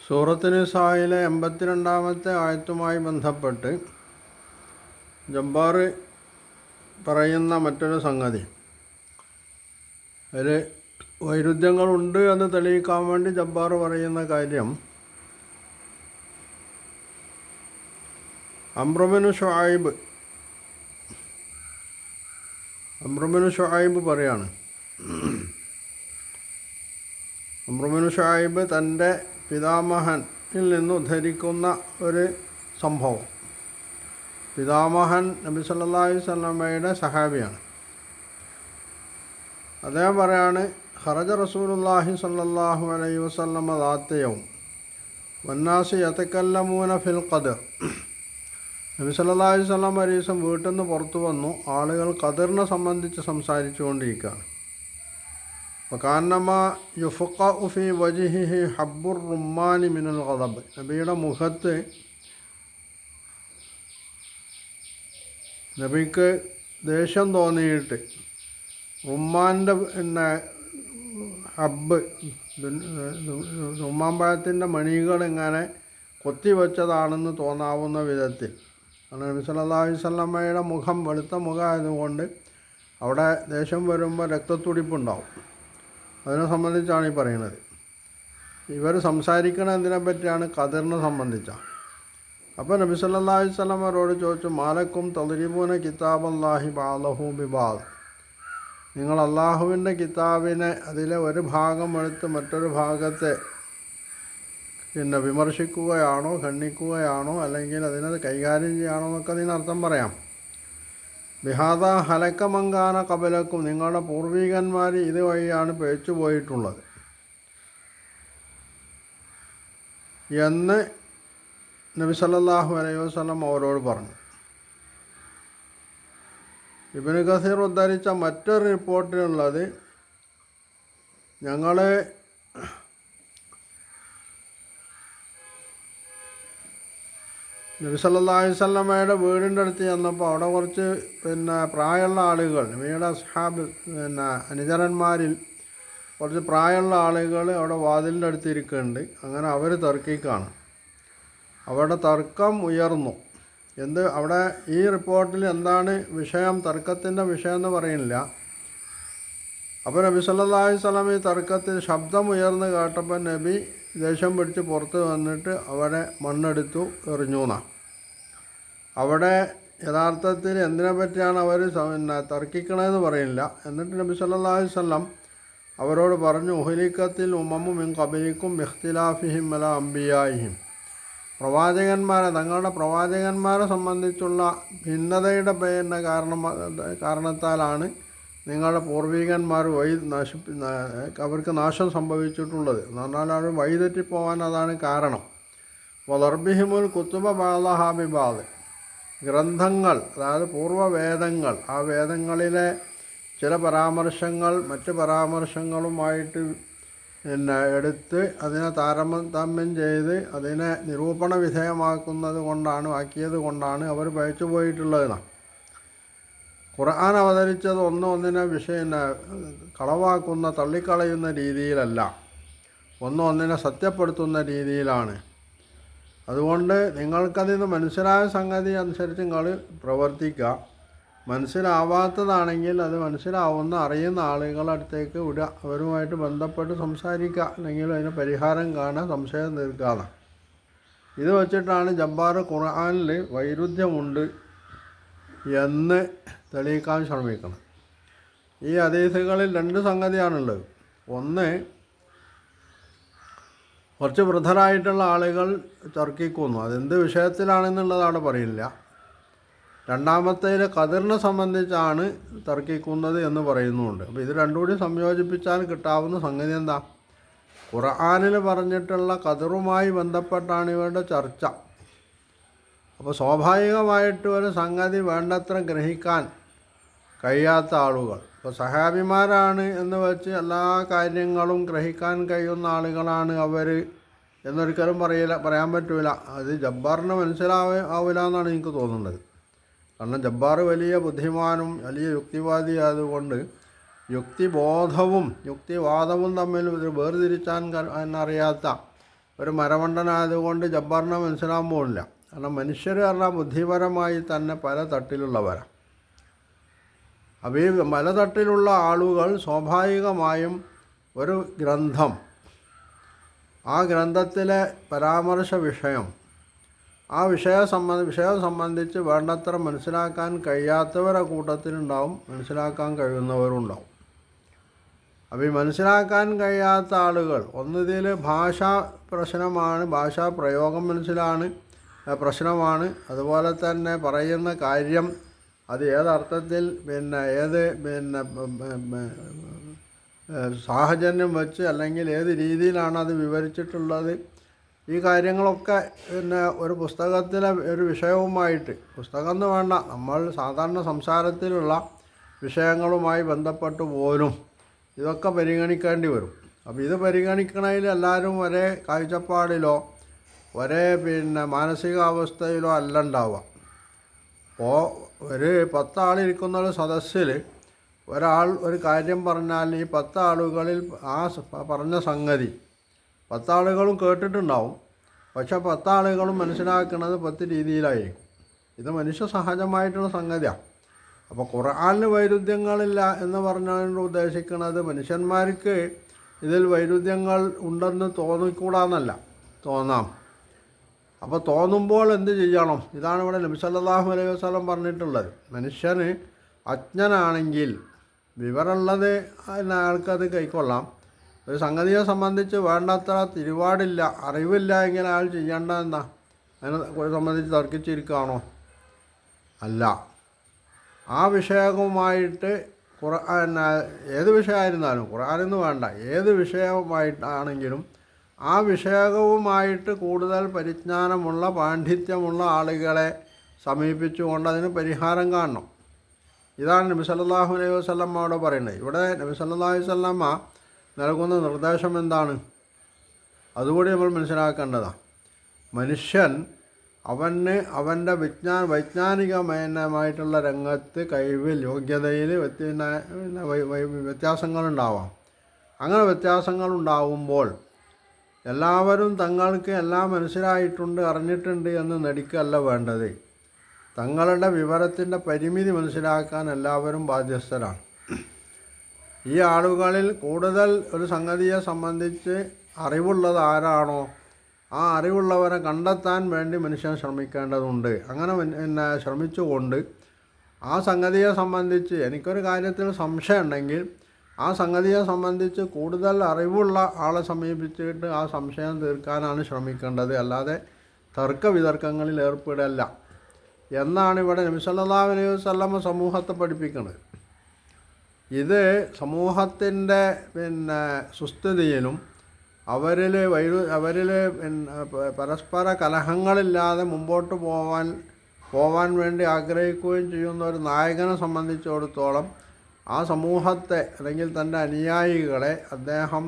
സൂറത്ത് നിസായിലെ 82-ാമത്തെ ആയത്തുമായി ബന്ധപ്പെട്ട് ജബ്ബാർ പറയുന്ന മറ്റൊരു സംഗതി, അതിൽ വൈരുദ്ധ്യങ്ങളുണ്ട് എന്ന് തെളിയിക്കാൻ വേണ്ടി ജബ്ബാർ പറയുന്ന കാര്യം, അംറുബിനു ഷുഐബ് പറയാണ്. അംറുബിനു ഷുഐബ് തൻ്റെ പിതാമഹനിൽ നിന്ന് ഉദ്ധരിക്കുന്ന ഒരു സംഭവം. പിതാമഹൻ നബി സല്ലല്ലാഹു അലൈഹി വസല്ലമയുടെ സഹാബിയാണ്. അദ്ദേഹം പറയാണ്, ഖറജ റസൂലുള്ളാഹി സല്ലല്ലാഹു അലൈഹി വസല്ലമ ദാത്തയൗം വന്നാസു യതകല്ലമൂന ഫിൽ ഖദർ. നബി സല്ലല്ലാഹു അലൈഹി വസല്ലം ഒരു ദിവസം വീട്ടിൽ നിന്ന് പുറത്തു വന്നു. ആളുകൾ ഖദറിനെ സംബന്ധിച്ച് സംസാരിച്ചു കൊണ്ടിരിക്കുകയാണ്. വകാന്നമ യുഫഖഉ ഫീ വജ്ഹിഹി ഹബ്ബുർ റുമ്മാനി മിനൽ ഖദബ്. നബിയുടെ മുഖത്ത് നബിക്ക് ദേഷ്യം തോന്നിയിട്ട് റുമ്മാൻ്റെ ഹബ്ബ്, റുമ്മാമ്പഴത്തിൻ്റെ മണികൾ ഇങ്ങനെ കൊത്തിവെച്ചതാണെന്ന് തോന്നാവുന്ന വിധത്തിൽ. കാരണം നബി സല്ലല്ലാഹു അലൈഹി വസല്ലമയുടെ മുഖം വെളുത്ത മുഖമായതുകൊണ്ട് അവിടെ ദേഷ്യം വരുമ്പോൾ രക്തത്തുടിപ്പുണ്ടാവും. അതിനെ സംബന്ധിച്ചാണ് ഈ പറയുന്നത്. ഇവർ സംസാരിക്കണ എന്തിനെ പറ്റിയാണ്? ഖദറിനെ സംബന്ധിച്ചാണ്. അപ്പോൾ നബി സല്ലല്ലാഹു അലൈഹി വസല്ലം അവരോട് ചോദിച്ചു, മാലക്കും തദ്രിബൂന കിതാബല്ലാഹി ബഅദഹു ബിബഅദ്. നിങ്ങൾ അള്ളാഹുവിൻ്റെ കിതാബിനെ അതിലെ ഒരു ഭാഗം എടുത്ത് മറ്റൊരു ഭാഗത്തെ വിമർശിക്കുകയാണോ, ഖണ്ഡിക്കുകയാണോ, അല്ലെങ്കിൽ അതിനെ കൈകാര്യം ചെയ്യുകയാണോ എന്നൊക്കെ അതിനർത്ഥം പറയാം. ബിഹാദ ഹലക്കമങ്കാന കബലക്കും, നിങ്ങളുടെ പൂർവികന്മാർ ഇതുവഴിയാണ് പിഴച്ചു പോയിട്ടുള്ളത് എന്ന് നബി സല്ലല്ലാഹു അലൈഹി വസല്ലം അവരോട് പറഞ്ഞു. ഇബ്നു കസീർ ഉദ്ധരിച്ച മറ്റൊരു റിപ്പോർട്ടിലുള്ളത്, ഞങ്ങൾ നബി സല്ലല്ലാഹു അലൈഹി വസല്ലമയുടെ വീടിൻ്റെ അടുത്ത് ചെന്നപ്പോൾ അവിടെ കുറച്ച് പ്രായമുള്ള ആളുകൾ, നബിയുടെ അസ്ഹാബ് അനുചരന്മാരിൽ കുറച്ച് പ്രായമുള്ള ആളുകൾ അവിടെ വാതിലിൻ്റെ അടുത്ത് ഇരിക്കുന്നുണ്ട്. അങ്ങനെ അവർ തർക്കിക്കാണ്. അവരുടെ തർക്കം ഉയർന്നു. അവിടെ ഈ റിപ്പോർട്ടിൽ എന്താണ് വിഷയം, തർക്കത്തിൻ്റെ വിഷയം എന്ന് പറയുന്നില്ല. അപ്പോൾ നബി സല്ലല്ലാഹു അലൈഹി വസല്ലം ഈ തർക്കത്തിൽ ശബ്ദം ഉയർന്ന് കേട്ടപ്പോൾ നബി ദേഷ്യം പിടിച്ച് പുറത്ത് വന്നിട്ട് അവിടെ മണ്ണെടുത്തു എറിഞ്ഞു എന്നാണ്. അവിടെ യഥാർത്ഥത്തിൽ എന്തിനെ പറ്റിയാണ് അവർ തർക്കിക്കണമെന്ന് പറയുന്നില്ല. എന്നിട്ട് നബി സല്ലല്ലാഹു അലൈഹി വസല്ലം അവരോട് പറഞ്ഞു, ഉഹ്ലിക്കത്തിൽ ഉമ്മമു മിൻ ഖബലിക്കും ഇഖ്തിലാഫിഹിം അലാ അംബിയായിഹിം. തങ്ങളുടെ പ്രവാചകന്മാരെ സംബന്ധിച്ചുള്ള ഭിന്നതയുടെ കാരണത്താലാണ് നിങ്ങളുടെ പൂർവികന്മാർ അവർക്ക് നാശം സംഭവിച്ചിട്ടുള്ളത്. എന്ന് പറഞ്ഞാൽ അവർ വഴിതെറ്റിപ്പോവാൻ അതാണ് കാരണം. വളർബിഹിമുൽ കുത്തുബ ബാളഹാ ബിബാദ്. ഗ്രന്ഥങ്ങൾ, അതായത് പൂർവ്വവേദങ്ങൾ, ആ വേദങ്ങളിലെ ചില പരാമർശങ്ങൾ മറ്റ് പരാമർശങ്ങളുമായിട്ട് എടുത്ത് അതിനെ താരതമ്യം ചെയ്ത് അതിനെ നിരൂപണ വിധേയമാക്കുന്നത് കൊണ്ടാണ്, ആക്കിയത് കൊണ്ടാണ് അവർ പഴച്ചു പോയിട്ടുള്ളതെന്നാണ്. ഖുർആൻ അവതരിച്ചത് ഒന്നിനെ കളവാക്കുന്ന, തള്ളിക്കളയുന്ന രീതിയിലല്ല, ഒന്നിനെ സത്യപ്പെടുത്തുന്ന രീതിയിലാണ്. അതുകൊണ്ട് നിങ്ങൾക്കതിൽ നിന്ന് മനസ്സിലായ സംഗതി അനുസരിച്ച് നിങ്ങൾ പ്രവർത്തിക്കുക. മനസ്സിലാവാത്തതാണെങ്കിൽ അത് മനസ്സിലാവുന്ന അറിയുന്ന ആളുകളുടെ അടുത്തേക്ക് വിടുക, അവരുമായിട്ട് ബന്ധപ്പെട്ട് സംസാരിക്കുക, അല്ലെങ്കിൽ അതിന് പരിഹാരം കാണാൻ, സംശയം തീർക്കാതെ. ഇത് വച്ചിട്ടാണ് ജബ്ബാർ ഖുർആനിൽ വൈരുദ്ധ്യമുണ്ട് എന്ന് തെളിയിക്കാൻ ശ്രമിക്കണം. ഈ ഹദീസുകളിൽ രണ്ട് സംഗതിയാണുള്ളത്. ഒന്ന്, കുറച്ച് വൃദ്ധരായിട്ടുള്ള ആളുകൾ തർക്കിക്കുന്നു. അതെന്ത് വിഷയത്തിലാണെന്നുള്ളത് അവിടെ പറയില്ല. രണ്ടാമത്തേൽ ഖദറിനെ സംബന്ധിച്ചാണ് തർക്കിക്കുന്നത് എന്ന് പറയുന്നുമുണ്ട്. അപ്പോൾ ഇത് രണ്ടും കൂടി സംയോജിപ്പിച്ചാൽ കിട്ടാവുന്ന സംഗതി എന്താ? ഖുർആനിൽ പറഞ്ഞിട്ടുള്ള ഖദറുമായി ബന്ധപ്പെട്ടാണ് ഇവരുടെ ചർച്ച. അപ്പോൾ സ്വാഭാവികമായിട്ട് ഒരു സംഗതി വേണ്ടത്ര ഗ്രഹിക്കാൻ കഴിയാത്ത ആളുകൾ, ഇപ്പോൾ സഹാബിമാരാണ് എന്ന് വെച്ച് എല്ലാ കാര്യങ്ങളും ഗ്രഹിക്കാൻ കഴിയുന്ന ആളുകളാണ് അവർ എന്നൊരിക്കലും പറയാൻ പറ്റില്ല. അത് ജബ്ബാറിന് ആവില്ല എന്നാണ് എനിക്ക് തോന്നുന്നത്. കാരണം ജബ്ബാർ വലിയ ബുദ്ധിമാനും വലിയ യുക്തിവാദി ആയതുകൊണ്ട് യുക്തിബോധവും യുക്തിവാദവും തമ്മിൽ വേർതിരിച്ചാൻ അറിയാത്ത ഒരു മരമണ്ടനായതുകൊണ്ട് ജബ്ബാറിനെ മനസ്സിലാകാൻ പോകില്ല. കാരണം മനുഷ്യർ പറഞ്ഞാൽ ബുദ്ധിപരമായി തന്നെ പല തട്ടിലുള്ളവരാണ്. അപ്പോൾ ഈ പലതട്ടിലുള്ള ആളുകൾ സ്വാഭാവികമായും ഒരു ഗ്രന്ഥം, ആ ഗ്രന്ഥത്തിലെ പരാമർശ വിഷയം, ആ വിഷയം സംബന്ധിച്ച് വേണ്ടത്ര മനസ്സിലാക്കാൻ കഴിയാത്തവരുടെ കൂട്ടത്തിലുണ്ടാവും, മനസ്സിലാക്കാൻ കഴിയുന്നവരുണ്ടാവും. അപ്പോൾ ഈ മനസ്സിലാക്കാൻ കഴിയാത്ത ആളുകൾ ഒന്നിതിൽ ഭാഷാ പ്രശ്നമാണ്, ഭാഷാ പ്രയോഗം പ്രശ്നമാണ്. അതുപോലെ തന്നെ പറയുന്ന കാര്യം അത് ഏതർത്ഥത്തിൽ ഏത് സാഹചര്യം വെച്ച് അല്ലെങ്കിൽ ഏത് രീതിയിലാണ് അത് വിവരിച്ചിട്ടുള്ളത്, ഈ കാര്യങ്ങളൊക്കെ ഒരു പുസ്തകത്തിലെ ഒരു വിഷയവുമായിട്ട്, പുസ്തകം എന്ന് വേണ്ട, നമ്മൾ സാധാരണ സംസാരത്തിലുള്ള വിഷയങ്ങളുമായി ബന്ധപ്പെട്ട് പോലും ഇതൊക്കെ പരിഗണിക്കേണ്ടി വരും. അപ്പോൾ ഇത് പരിഗണിക്കണതിൽ എല്ലാവരും ഒരേ കാഴ്ചപ്പാടിലോ ഒരേ മാനസികാവസ്ഥയിലോ അല്ല ഉണ്ടാവുക. അപ്പോൾ ഒരു 10 ആളിരിക്കുന്ന ഒരു സദസ്സിൽ ഒരാൾ ഒരു കാര്യം പറഞ്ഞാൽ ഈ 10 ആളുകളിൽ ആ പറഞ്ഞ സംഗതി 10 ആളുകളും കേട്ടിട്ടുണ്ടാവും. പക്ഷെ 10 ആളുകളും മനസ്സിലാക്കുന്നത് 10 രീതിയിലായിരിക്കും. ഇത് മനുഷ്യ സഹജമായിട്ടുള്ള സംഗതിയാണ്. അപ്പോൾ ഖുർആനിൽ വൈരുദ്ധ്യങ്ങളില്ല എന്ന് പറഞ്ഞുകൊണ്ട് ഉദ്ദേശിക്കുന്നത് മനുഷ്യന്മാർക്ക് ഇതിൽ വൈരുദ്ധ്യങ്ങൾ ഉണ്ടെന്ന് തോന്നിക്കൂടാന്നല്ല, തോന്നാം. അപ്പോൾ തോന്നുമ്പോൾ എന്ത് ചെയ്യണം? ഇതാണ് ഇവിടെ നബി സല്ലല്ലാഹു അലൈഹി വസല്ലം പറഞ്ഞിട്ടുള്ളത്. മനുഷ്യന് അജ്ഞനാണെങ്കിൽ, വിവരമുള്ളത് അയാൾക്കത് കൈക്കൊള്ളാം. ഒരു സംഗതിയെ സംബന്ധിച്ച് വേണ്ടത്ര തിരുവാടില്ല, അറിവില്ല എങ്കിൽ അയാൾ ചെയ്യേണ്ട എന്താ? അതിനെ സംബന്ധിച്ച് തർക്കിച്ചിരിക്കുകയാണോ? അല്ല. ആ വിഷയവുമായിട്ട് ഏത് വിഷയമായിരുന്നാലും, ഖുർആനെന്ന് വേണ്ട, ഏത് വിഷയവുമായിട്ടാണെങ്കിലും ആ വിഷയവുമായിട്ട് കൂടുതൽ പരിജ്ഞാനമുള്ള, പാണ്ഡിത്യമുള്ള ആളുകളെ സമീപിച്ചുകൊണ്ട് അതിന് പരിഹാരം കാണണം. ഇതാണ് നബി സല്ലല്ലാഹു അലൈഹി വസല്ലം അവിടെ പറയുന്നത്. ഇവിടെ നബി സല്ലല്ലാഹു അലൈഹി വസല്ലം നൽകുന്ന നിർദ്ദേശം എന്താണ്? അതുകൂടി നമ്മൾ മനസ്സിലാക്കേണ്ടതാണ്. മനുഷ്യൻ അവൻ്റെ വൈജ്ഞാനികമായിട്ടുള്ള രംഗത്ത് കഴിവിൽ, യോഗ്യതയിൽ വ്യത്യാസങ്ങളുണ്ടാവാം. അങ്ങനെ വ്യത്യാസങ്ങളുണ്ടാവുമ്പോൾ എല്ലാവരും തങ്ങൾക്ക് എല്ലാം മനസ്സിലായിട്ടുണ്ട്, അറിഞ്ഞിട്ടുണ്ട് എന്ന് നടിക്കല്ല വേണ്ടത്. തങ്ങളുടെ വിവരത്തിൻ്റെ പരിമിതി മനസ്സിലാക്കാൻ എല്ലാവരും ബാധ്യസ്ഥരാണ്. ഈ ആളുകളിൽ കൂടുതൽ ഒരു സംഗതിയെ സംബന്ധിച്ച് അറിവുള്ളത് ആരാണോ ആ അറിവുള്ളവരെ കണ്ടെത്താൻ വേണ്ടി മനുഷ്യൻ ശ്രമിക്കേണ്ടതുണ്ട്. അങ്ങനെ ശ്രമിച്ചുകൊണ്ട് ആ സംഗതിയെ സംബന്ധിച്ച് എനിക്കൊരു കാര്യത്തിൽ സംശയം ഉണ്ടെങ്കിൽ ആ സംഗതിയെ സംബന്ധിച്ച് കൂടുതൽ അറിവുള്ള ആളെ സമീപിച്ചിട്ട് ആ സംശയം തീർക്കാനാണ് ശ്രമിക്കേണ്ടത്. അല്ലാതെ തർക്കവിതർക്കങ്ങളിൽ ഏർപ്പെടല്ല എന്നാണ് ഇവിടെ നബി സല്ലല്ലാഹു അലൈഹി വസല്ലം സമൂഹത്തെ പഠിപ്പിക്കുന്നത്. ഇത് സമൂഹത്തിൻ്റെ സുസ്ഥിതിയിലും അവരിൽ പരസ്പര കലഹങ്ങളില്ലാതെ മുമ്പോട്ട് പോവാൻ വേണ്ടി ആഗ്രഹിക്കുകയും ചെയ്യുന്ന ഒരു നായകനെ സംബന്ധിച്ചിടത്തോളം ആ സമൂഹത്തെ അല്ലെങ്കിൽ തൻ്റെ അനുയായികളെ അദ്ദേഹം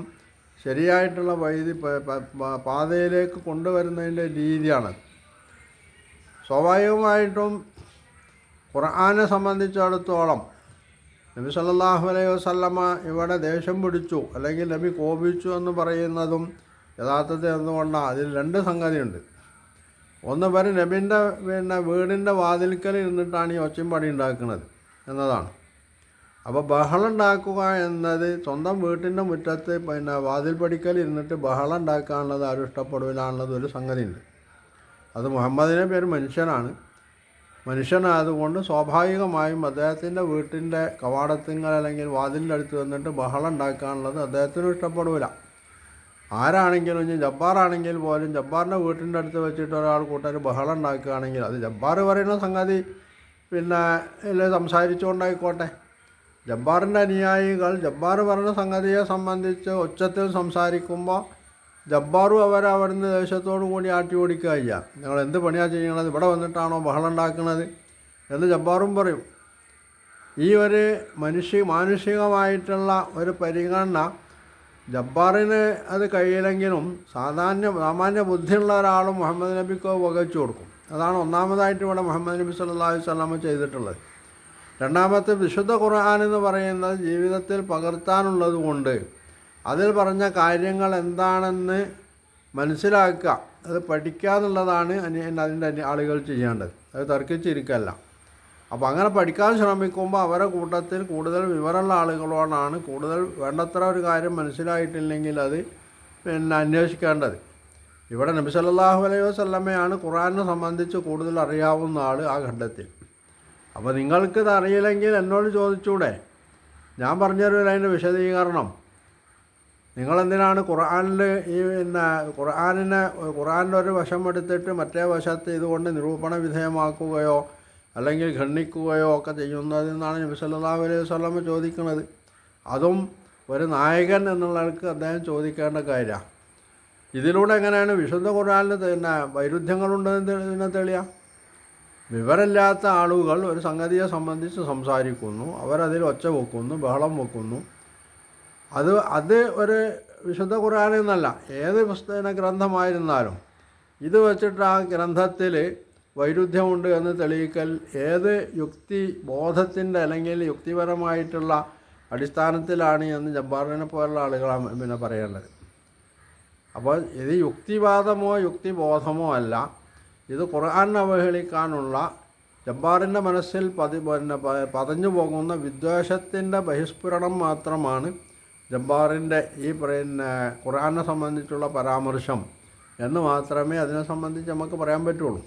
ശരിയായിട്ടുള്ള പാതയിലേക്ക് കൊണ്ടുവരുന്നതിൻ്റെ രീതിയാണ്. സ്വാഭാവികമായിട്ടും ഖുർആനെ സംബന്ധിച്ചിടത്തോളം നബി സല്ലല്ലാഹു അലൈഹി വസല്ലമ ഇവിടെ ദേഷ്യം പിടിച്ചു അല്ലെങ്കിൽ നബി കോപിച്ചു എന്ന് പറയുന്നതും യഥാർത്ഥത്തിൽ എന്തുകൊണ്ടാണ്? അതിൽ 2 സംഗതിയുണ്ട്. ഒന്ന് നബിൻ്റെ വീടിൻ്റെ വാതിൽക്കൽ ഇരുന്നിട്ടാണ് ഈ ഒച്ചയും പടി ഉണ്ടാക്കുന്നത് എന്നതാണ്. അപ്പോൾ ബഹളം ഉണ്ടാക്കുക എന്നത് സ്വന്തം വീട്ടിൻ്റെ മുറ്റത്ത് വാതിൽ പടിക്കൽ ഇരുന്നിട്ട് ബഹളം ഉണ്ടാക്കാനുള്ളത് ആരും ഇഷ്ടപ്പെടില്ലാന്നുള്ളത് ഒരു സംഗതിയുണ്ട്. അത് മുഹമ്മദ് നബി ഒരു മനുഷ്യനായതുകൊണ്ട് സ്വാഭാവികമായും അദ്ദേഹത്തിൻ്റെ വീട്ടിൻ്റെ കവാടത്തിങ്ങൾ അല്ലെങ്കിൽ വാതിലിൻ്റെ അടുത്ത് വന്നിട്ട് ബഹളം ഉണ്ടാക്കാനുള്ളത് അദ്ദേഹത്തിനും ഇഷ്ടപ്പെടില്ല. ആരാണെങ്കിലും ഇനി ജബ്ബാറാണെങ്കിൽ പോലും ജബ്ബാറിൻ്റെ വീട്ടിൻ്റെ അടുത്ത് വെച്ചിട്ട് ഒരാൾ കൂട്ടർ ബഹളം ഉണ്ടാക്കുകയാണെങ്കിൽ അത് ജബ്ബാർ പറയുന്ന സംഗതി സംസാരിച്ചുകൊണ്ടായിക്കോട്ടെ. ജബ്ബാറിൻ്റെ അനുയായികൾ ജബ്ബാർ പറയുന്ന സംഗതിയെ സംബന്ധിച്ച് ഉച്ചത്തിൽ സംസാരിക്കുമ്പോൾ ജബ്ബാറും അവിടുന്ന് ദേശത്തോടു കൂടി ആട്ടി ഓടിക്കുക ചെയ്യുക. ഞങ്ങൾ എന്ത് പണിയാണ് ചെയ്യണത്, ഇവിടെ വന്നിട്ടാണോ ബഹളം ഉണ്ടാക്കുന്നത് എന്ന് ജബ്ബാറും പറയും. ഈ ഒരു മാനുഷികമായിട്ടുള്ള ഒരു പരിഗണന ജബ്ബാറിന് അത് കഴിയില്ലെങ്കിലും സാമാന്യ ബുദ്ധിയുള്ള ഒരാളും മുഹമ്മദ് നബിക്ക് വകച്ചു കൊടുക്കും. അതാണ് ഒന്നാമതായിട്ട് ഇവിടെ മുഹമ്മദ് നബി സല്ലല്ലാഹു അലൈഹി വസല്ലം ചെയ്തിട്ടുള്ളത്. രണ്ടാമത്തെ വിശുദ്ധ ഖുർആൻ എന്ന് പറയുന്നത് ജീവിതത്തിൽ പകർത്താനുള്ളത് കൊണ്ട് അതിൽ പറഞ്ഞ കാര്യങ്ങൾ എന്താണെന്ന് മനസ്സിലാക്കുക, അത് പഠിക്കുക എന്നുള്ളതാണ് അതിൻ്റെ ആളുകൾ ചെയ്യേണ്ടത്. അത് തർക്കിച്ചിരിക്കല്ല. അപ്പോൾ അങ്ങനെ പഠിക്കാൻ ശ്രമിക്കുമ്പോൾ അവരെ കൂട്ടത്തിൽ കൂടുതൽ വിവരമുള്ള ആളുകളോടാണ് കൂടുതൽ വേണ്ടത്ര ഒരു കാര്യം മനസ്സിലായിട്ടില്ലെങ്കിൽ അത് അന്വേഷിക്കേണ്ടത്. ഇവിടെ നബി സല്ലല്ലാഹു അലൈഹി വസല്ലമയാണ് ഖുർആനെ സംബന്ധിച്ച് കൂടുതൽ അറിയാവുന്ന ആൾ ആ ഘട്ടത്തിൽ. അപ്പോൾ നിങ്ങൾക്കിത് അറിയില്ലെങ്കിൽ എന്നോട് ചോദിച്ചൂടെ, ഞാൻ പറഞ്ഞുതരുമല്ലോ അതിൻ്റെ വിശദീകരണം. നിങ്ങളെന്തിനാണ് ഖുർആനിൽ ഈ ഖുർആനിൻ്റെ ഒരു വശം എടുത്തിട്ട് മറ്റേ വശത്ത് ഇതുകൊണ്ട് നിരൂപണ വിധേയമാക്കുകയോ അല്ലെങ്കിൽ ഖണ്ഡിക്കുകയോ ഒക്കെ ചെയ്യുന്നതെന്നാണ് നബി സല്ലല്ലാഹു അലൈഹി വസല്ലം ചോദിക്കുന്നത്. അതും ഒരു നായകൻ എന്നുള്ളവർക്ക് അദ്ദേഹം ചോദിക്കേണ്ട കാര്യമാണ്. ഇതിലൂടെ എങ്ങനെയാണ് വിശുദ്ധ ഖുർആനിൽ വൈരുദ്ധ്യങ്ങളുണ്ടെന്ന് തെളിയാം? വിവരമില്ലാത്ത ആളുകൾ ഒരു സംഗതിയെ സംബന്ധിച്ച് സംസാരിക്കുന്നു, അവരതിൽ ഒച്ച വെക്കുന്നു, ബഹളം വെക്കുന്നു. അത് ഒരു വിശുദ്ധ ഖുർആനിൽ നിന്നല്ല, ഏത് ഗ്രന്ഥമായിരുന്നാലും ഇത് വെച്ചിട്ട് ആ ഗ്രന്ഥത്തിൽ വൈരുദ്ധ്യമുണ്ട് എന്ന് തെളിയിക്കൽ ഏത് യുക്തിബോധത്തിൻ്റെ അല്ലെങ്കിൽ യുക്തിപരമായിട്ടുള്ള അടിസ്ഥാനത്തിലാണ് എന്ന് ജബ്ബാറിനെ പോലുള്ള ആളുകളാണ് പറയേണ്ടത്. അപ്പോൾ ഇത് യുക്തിവാദമോ യുക്തിബോധമോ അല്ല, ഇത് ഖുർആനെ അവഹേളിക്കാനുള്ള ജബ്ബാറിൻ്റെ മനസ്സിൽ പതഞ്ഞു പോകുന്ന വിദ്വേഷത്തിൻ്റെ ബഹിസ്ഫുരണം മാത്രമാണ് ജബ്ബാറിൻ്റെ ഈ ഖുർആനെ സംബന്ധിച്ചുള്ള പരാമർശം എന്ന് മാത്രമേ അതിനെ സംബന്ധിച്ച് നമുക്ക് പറയാൻ പറ്റുള്ളൂ.